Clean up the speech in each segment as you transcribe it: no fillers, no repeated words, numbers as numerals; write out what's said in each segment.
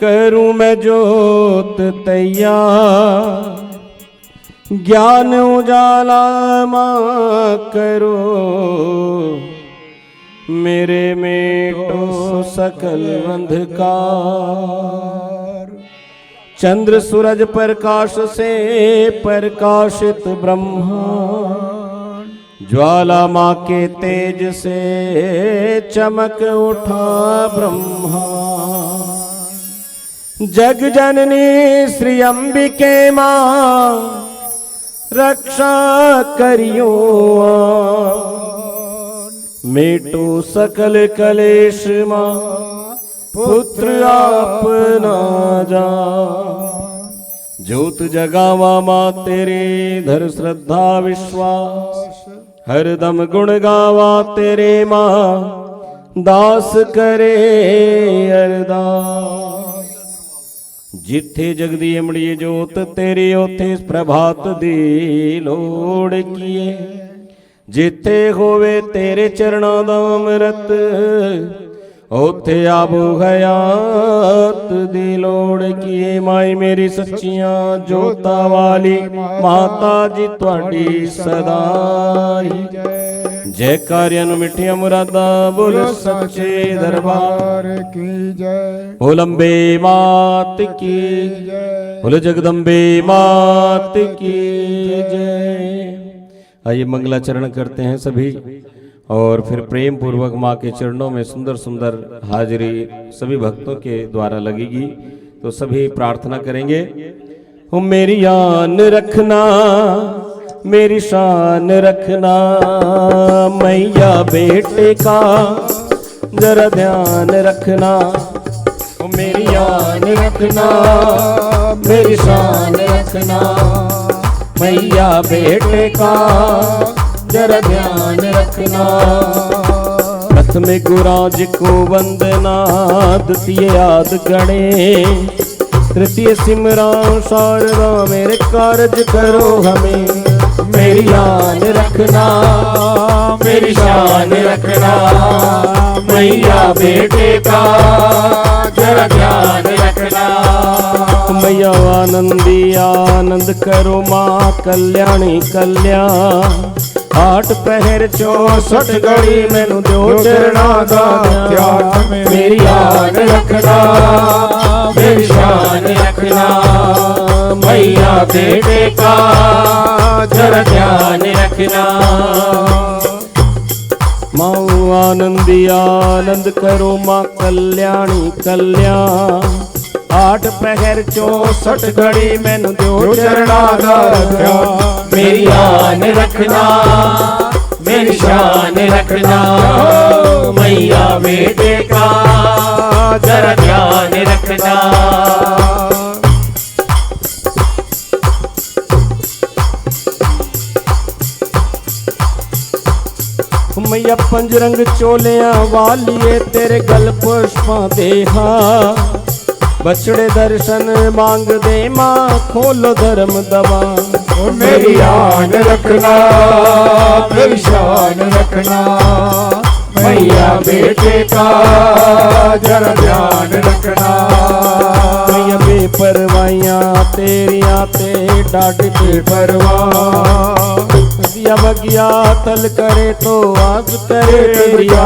करूं मैं जोत तैयार, ज्ञान उजाला मां करो, मेरे मेटो सकल अंधकार। चंद्र सूरज प्रकाश से प्रकाशित ब्रह्मांड, ज्वाला माँ के तेज से चमक उठा ब्रह्मांड। जग जननी श्री अंबिके माँ रक्षा करियो, मेटो सकल कलेश माँ पुत्र आपना जा। ज्योत जगावा माँ तेरे धर श्रद्धा विश्वास, हरदम गुण गावा तेरे माँ दास करे अरदास। जिथे जगदी अमड़िए जोत तेरी ओथे प्रभात दी लोड़ किए, जिथे होवे तेरे चरणों दा अमृत ओथे आबू हयात दी लोड़ किए। माई मेरी सच्चियां जोता वाली माता जी तुहाडी सदा ही जय। कार्यां नूं मिठियां मुरादा बोल सच्चे दरबार की जय। बोल अम्बे मात की जय, बोल जगदम्बे मात की जय। आइए मंगलाचरण करते हैं सभी और फिर प्रेम पूर्वक माँ के चरणों में सुंदर सुंदर हाजिरी सभी भक्तों के द्वारा लगेगी। तो सभी प्रार्थना करेंगे। हो मेरी आन रखना, मेरी शान रखना, मैया बेटे का जरा ध्यान रखना। हो मेरी आन रखना, मेरी शान रखना, मैया बेटे का जरा ध्यान रखना। प्रथम गुराज को वंदना, द्वितीय याद गणेश, तृतीय सिमरान शारदा मेरे कारज करो हमें। मेरी आन रखना, मेरी शान रखना, मैया बेटे का जरा ध्यान रखना। मैया आनंदी आनंद करो माँ कल्याणी कल्याण। 8 पहर 64 घड़ी मैनू दो चरणा दा ध्यान। मेरी आन रखना, मेरी शान रखना, मैया बेटे का जरा ध्यान रखना। माँ आनंदी आनंद करो माँ कल्याणी कल्याण। 8 पहर 64 घड़ी मैनू दो चरणा दा ध्यान। मेरी आन रखना, मेरी शान रखना, मैया बेटे का जरा ध्यान रखना। मैया पंजरंग चोलियां वालिए तेरे गल पुष्पां देहा। बछड़े दर्शन मांग दे माँ खोलो धर्म दवा। मेरी आन रखना, मेरी शान रखना, मैया बेटे का जरा ध्यान रखना। मैया बेपरवाइयां तेरियां ते डाढ़ बेपरवाह। दिया बगिया तल करे तो आस करे तेरिया।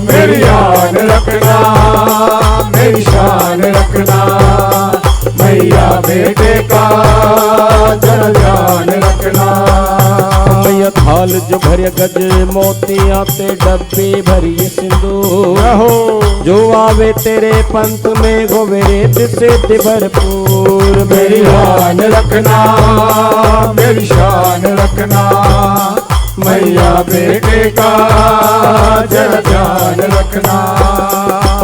मेरी आन रखना, मेरी शान रखना, मैया बेटे का जरा ध्यान रखना। मैया थाल जो भरिया गज मोतियां ते डब्बे भरिए सिंदूर। जो आवे तेरे पंथ में होवे रेत से भरपूर। मेरी आन रखना, मेरी शान रखना, मैया बेटे का जरा ध्यान रखना।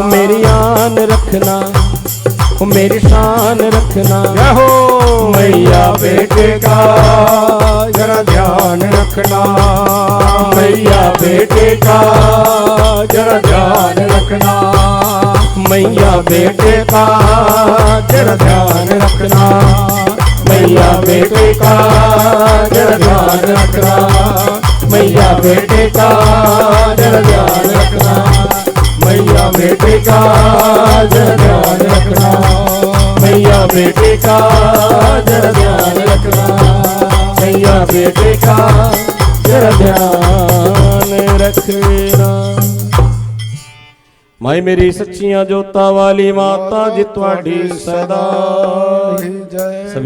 मेरी आन रखना, मेरी शान रखना, मैया बेटे का जरा ध्यान रखना। मैया बेटे का जरा ध्यान रखना। मैया बेटे का जरा ध्यान रखना। मैया बेटे का जरा ध्यान रखना। मैया बेटे का जरा ध्यान रखना। मैया बेटे का जरा ध्यान रखना। बेटे का जरा ध्यान रखना, मैया बेटे का जरा ध्यान रखना। माई मेरी सच्चियां जोता वाली माता जी तुहाडी सदा जय।